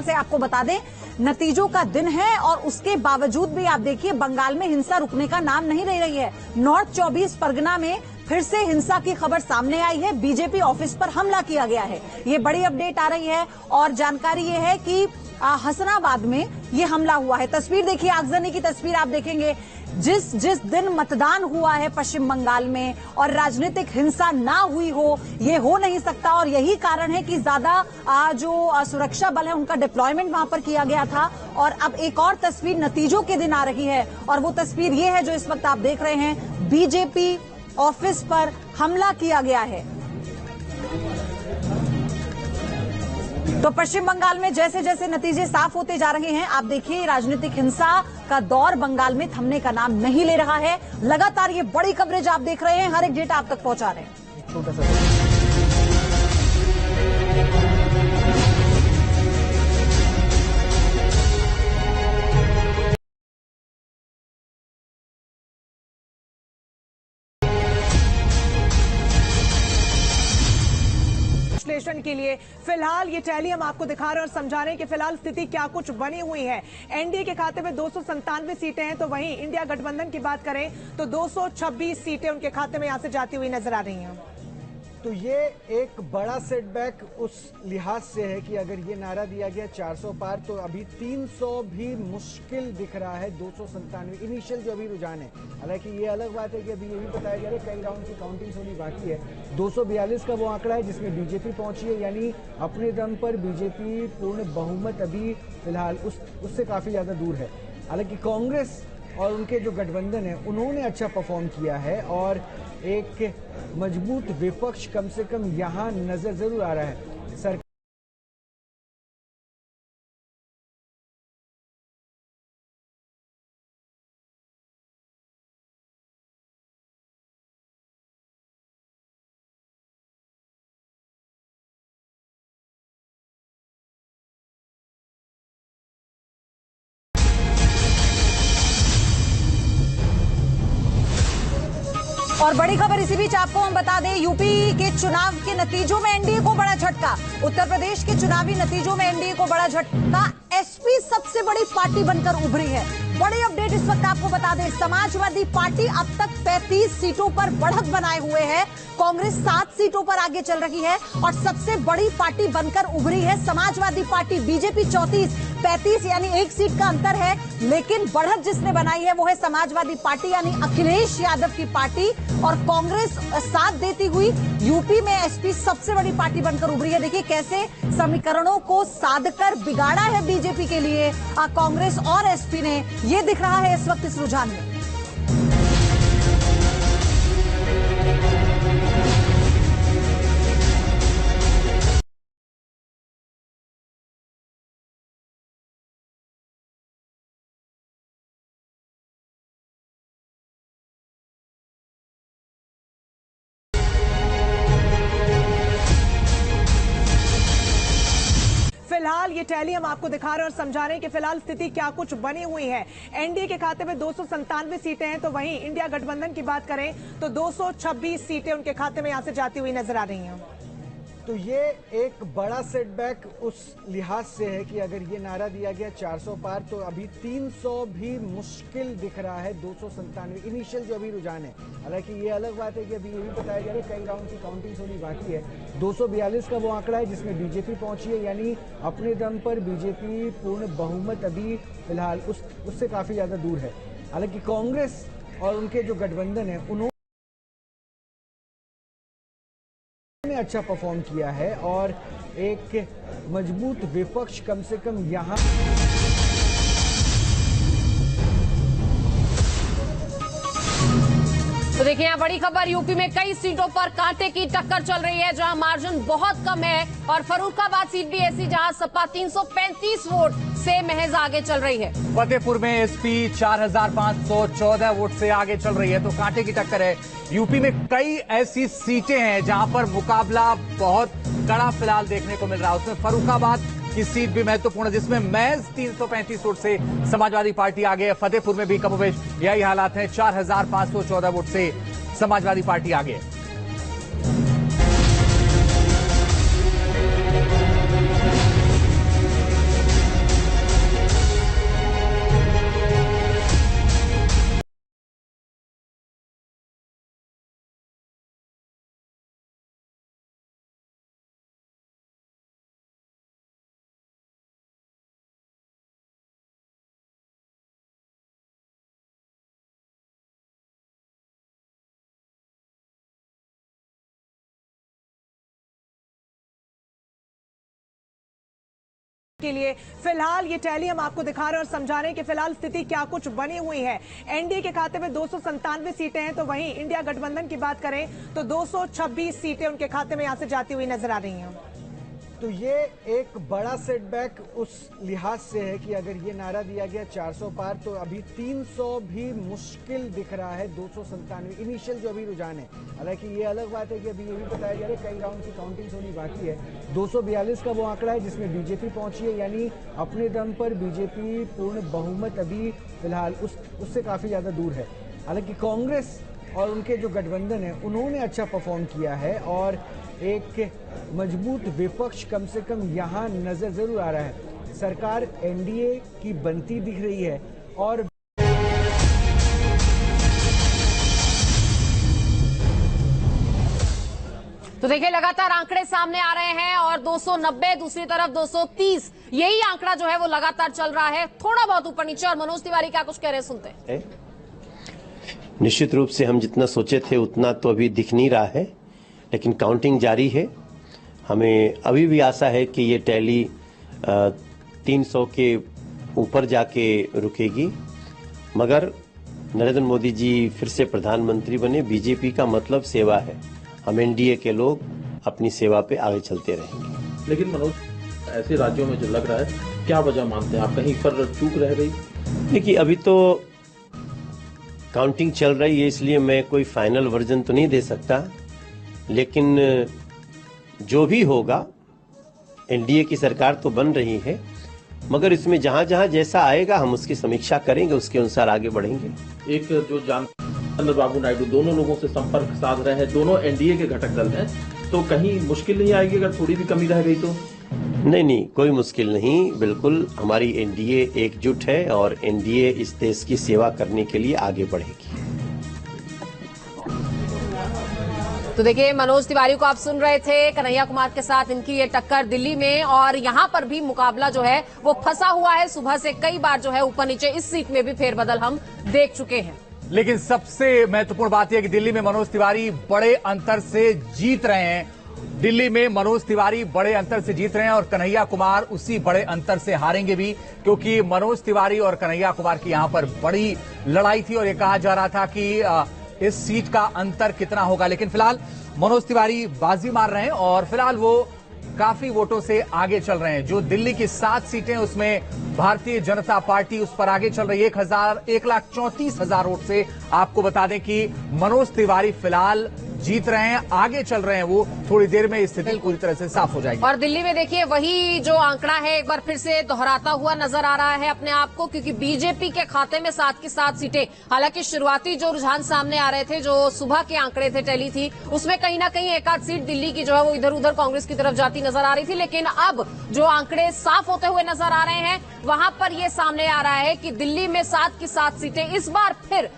से आपको बता दें, नतीजों का दिन है और उसके बावजूद भी आप देखिए बंगाल में हिंसा रुकने का नाम नहीं ले रही है। नॉर्थ 24 परगना में फिर से हिंसा की खबर सामने आई है। बीजेपी ऑफिस पर हमला किया गया है, ये बड़ी अपडेट आ रही है और जानकारी ये है कि हसनाबाद में ये हमला हुआ है। तस्वीर देखिए, आगजनी की तस्वीर आप देखेंगे। जिस दिन मतदान हुआ है पश्चिम बंगाल में और राजनीतिक हिंसा ना हुई हो, ये हो नहीं सकता और यही कारण है कि ज्यादा जो सुरक्षा बल है उनका डिप्लॉयमेंट वहां पर किया गया था। और अब एक और तस्वीर नतीजों के दिन आ रही है और वो तस्वीर ये है जो इस वक्त आप देख रहे हैं। बीजेपी ऑफिस पर हमला किया गया है। तो पश्चिम बंगाल में जैसे जैसे नतीजे साफ होते जा रहे हैं, आप देखिए राजनीतिक हिंसा का दौर बंगाल में थमने का नाम नहीं ले रहा है। लगातार ये बड़ी कवरेज आप देख रहे हैं, हर एक डेटा आप तक पहुंचा रहे हैं। विश्लेषण के लिए फिलहाल ये टैली हम आपको दिखा रहे हैं और समझा रहे हैं कि फिलहाल स्थिति क्या कुछ बनी हुई है। एनडीए के खाते में 297 सीटें हैं, तो वहीं इंडिया गठबंधन की बात करें तो 226 सीटें उनके खाते में यहां से जाती हुई नजर आ रही हैं। तो ये एक बड़ा सेटबैक उस लिहाज से है कि अगर ये नारा दिया गया 400 पार, तो अभी 300 भी मुश्किल दिख रहा है। 297 इनिशियल जो अभी रुझान है। हालांकि ये अलग बात है कि अभी ये भी बताया जा रहा है कई राउंड की काउंटिंग होनी बाकी है। 242 का वो आंकड़ा है जिसमें बीजेपी पहुंची है, यानी अपने दम पर बीजेपी पूर्ण बहुमत अभी फिलहाल उससे काफी ज्यादा दूर है। हालांकि कांग्रेस और उनके जो गठबंधन है उन्होंने अच्छा परफॉर्म किया है और एक मजबूत विपक्ष कम से कम यहां नजर जरूर आ रहा है। और बड़ी खबर इसी बीच आपको हम बता दें, यूपी के चुनाव के नतीजों में एनडीए को बड़ा झटका। उत्तर प्रदेश के चुनावी नतीजों में एनडीए को बड़ा झटका। एसपी सबसे बड़ी पार्टी बनकर उभरी है। बड़ी अपडेट इस वक्त आपको बता दें, समाजवादी पार्टी अब तक 35 सीटों पर बढ़त बनाए हुए है। कांग्रेस 7 सीटों पर आगे चल रही है और सबसे बड़ी पार्टी बनकर उभरी है समाजवादी पार्टी। बीजेपी 34-35 यानी 1 सीट का अंतर है, लेकिन बढ़त जिसने बनाई है वो है समाजवादी पार्टी यानी अखिलेश यादव की पार्टी। और कांग्रेस साथ देती हुई यूपी में एसपी सबसे बड़ी पार्टी बनकर उभरी है। देखिए कैसे समीकरणों को साधकर बिगाड़ा है बीजेपी के लिए कांग्रेस और एसपी ने, ये दिख रहा है इस वक्त इस रुझान में। फिलहाल ये टैली हम आपको दिखा रहे हैं और समझा रहे हैं कि फिलहाल स्थिति क्या कुछ बनी हुई है। एनडीए के खाते में 297 सीटें हैं, तो वहीं इंडिया गठबंधन की बात करें तो 226 सीटें उनके खाते में यहां से जाती हुई नजर आ रही हैं। तो ये एक बड़ा सेटबैक उस लिहाज से है कि अगर ये नारा दिया गया 400 पार, तो अभी 300 भी मुश्किल दिख रहा है। 297 इनिशियल जो अभी रुझान है। हालांकि ये अलग बात है कि अभी ये भी बताया जा रहा है कई राउंड की काउंटिंग होनी बाकी है। 242 का वो आंकड़ा है जिसमें बीजेपी पहुंची है, यानी अपने दम पर बीजेपी पूर्ण बहुमत अभी फिलहाल उससे काफी ज्यादा दूर है। हालांकि कांग्रेस और उनके जो गठबंधन है उन्होंने अच्छा परफॉर्म किया है और एक मजबूत विपक्ष कम से कम यहां। तो देखिए यहाँ बड़ी खबर, यूपी में कई सीटों पर कांटे की टक्कर चल रही है, जहां मार्जिन बहुत कम है और फर्रुखाबाद सीट भी ऐसी जहां सपा 335 वोट से महज आगे चल रही है। फतेहपुर में एसपी 4514 वोट से आगे चल रही है, तो कांटे की टक्कर है। यूपी में कई ऐसी सीटें हैं जहां पर मुकाबला बहुत कड़ा फिलहाल देखने को मिल रहा है। उसमें फर्रुखाबाद की सीट भी महत्वपूर्ण है, जिसमें महज 335 वोट से समाजवादी पार्टी आगे है। फतेहपुर में भी कमोबेश यही हालात हैं, 4514 वोट से समाजवादी पार्टी आगे है। के लिए फिलहाल ये टैली हम आपको दिखा रहे हैं और समझा रहे हैं कि फिलहाल स्थिति क्या कुछ बनी हुई है। एनडीए के खाते में 297 सीटें हैं, तो वहीं इंडिया गठबंधन की बात करें तो 226 सीटें उनके खाते में यहां से जाती हुई नजर आ रही हैं। तो ये एक बड़ा सेटबैक उस लिहाज से है कि अगर ये नारा दिया गया 400 पार, तो अभी 300 भी मुश्किल दिख रहा है। 297 इनिशियल जो अभी रुझान है, हालांकि ये अलग बात है कि अभी ये भी बताया जा रहा है कई राउंड की काउंटिंग होनी बाकी है। 242 का वो आंकड़ा है जिसमें बीजेपी पहुंची है, यानी अपने दम पर बीजेपी पूर्ण बहुमत अभी फिलहाल उससे काफी ज्यादा दूर है। हालांकि कांग्रेस और उनके जो गठबंधन है उन्होंने अच्छा परफॉर्म किया है और एक मजबूत विपक्ष कम से कम यहां नजर जरूर आ रहा है। सरकार एनडीए की बनती दिख रही है और तो देखिए लगातार आंकड़े सामने आ रहे हैं और 290 दूसरी तरफ 230 यही आंकड़ा जो है वो लगातार चल रहा है, थोड़ा बहुत ऊपर नीचे। और मनोज तिवारी क्या कुछ कह रहे हैं, सुनते हैं। निश्चित रूप से हम जितना सोचे थे उतना तो अभी दिख नहीं रहा है, लेकिन काउंटिंग जारी है। हमें अभी भी आशा है कि ये टैली 300 के ऊपर जाके रुकेगी, मगर नरेंद्र मोदी जी फिर से प्रधानमंत्री बने। बीजेपी का मतलब सेवा है, हम एनडीए के लोग अपनी सेवा पे आगे चलते रहेंगे। लेकिन मनोज, ऐसे राज्यों में जो लग रहा है, क्या वजह मानते हैं आप, कहीं पर चूक रह गई? देखिए, अभी तो काउंटिंग चल रही है, इसलिए मैं कोई फाइनल वर्जन तो नहीं दे सकता, लेकिन जो भी होगा एनडीए की सरकार तो बन रही है, मगर इसमें जहां जहां जैसा आएगा हम उसकी समीक्षा करेंगे, उसके अनुसार आगे बढ़ेंगे। एक जो चंद्रबाबू नायडू दोनों लोगों से संपर्क साध रहे हैं, दोनों एनडीए के घटक दल हैं, तो कहीं मुश्किल नहीं आएगी अगर थोड़ी भी कमी रह गई तो? नहीं, कोई मुश्किल नहीं। बिल्कुल हमारी एनडीए एकजुट है और एनडीए इस देश की सेवा करने के लिए आगे बढ़ेगी। तो देखिए, मनोज तिवारी को आप सुन रहे थे, कन्हैया कुमार के साथ इनकी ये टक्कर दिल्ली में, और यहां पर भी मुकाबला जो है वो फंसा हुआ है। सुबह से कई बार जो है ऊपर नीचे इस सीट में भी फेरबदल हम देख चुके हैं। लेकिन सबसे महत्वपूर्ण बात यह है कि दिल्ली में मनोज तिवारी बड़े अंतर से जीत रहे हैं। दिल्ली में मनोज तिवारी बड़े अंतर से जीत रहे हैं और कन्हैया कुमार उसी बड़े अंतर से हारेंगे भी, क्योंकि मनोज तिवारी और कन्हैया कुमार की यहां पर बड़ी लड़ाई थी और ये कहा जा रहा था कि इस सीट का अंतर कितना होगा। लेकिन फिलहाल मनोज तिवारी बाजी मार रहे हैं और फिलहाल वो काफी वोटों से आगे चल रहे हैं। जो दिल्ली की 7 सीटें उसमें भारतीय जनता पार्टी उस पर आगे चल रही है 1,34,000 वोट से। आपको बता दें कि मनोज तिवारी फिलहाल जीत रहे हैं, आगे चल रहे हैं। वो थोड़ी देर में स्थिति पूरी तरह से साफ हो जाएगी। और दिल्ली में देखिए वही जो आंकड़ा है एक बार फिर से दोहराता हुआ नजर आ रहा है अपने आप को, क्योंकि बीजेपी के खाते में 7 की 7 सीटें। हालांकि शुरुआती जो रुझान सामने आ रहे थे, जो सुबह के आंकड़े थे टैली थी, उसमें कहीं ना कहीं एक आध सीट दिल्ली की जो है वो इधर उधर कांग्रेस की तरफ जाती नजर आ रही थी। लेकिन अब जो आंकड़े साफ होते हुए नजर आ रहे हैं, वहां पर यह सामने आ रहा है कि दिल्ली में 7 की 7 सीटें इस बार फिर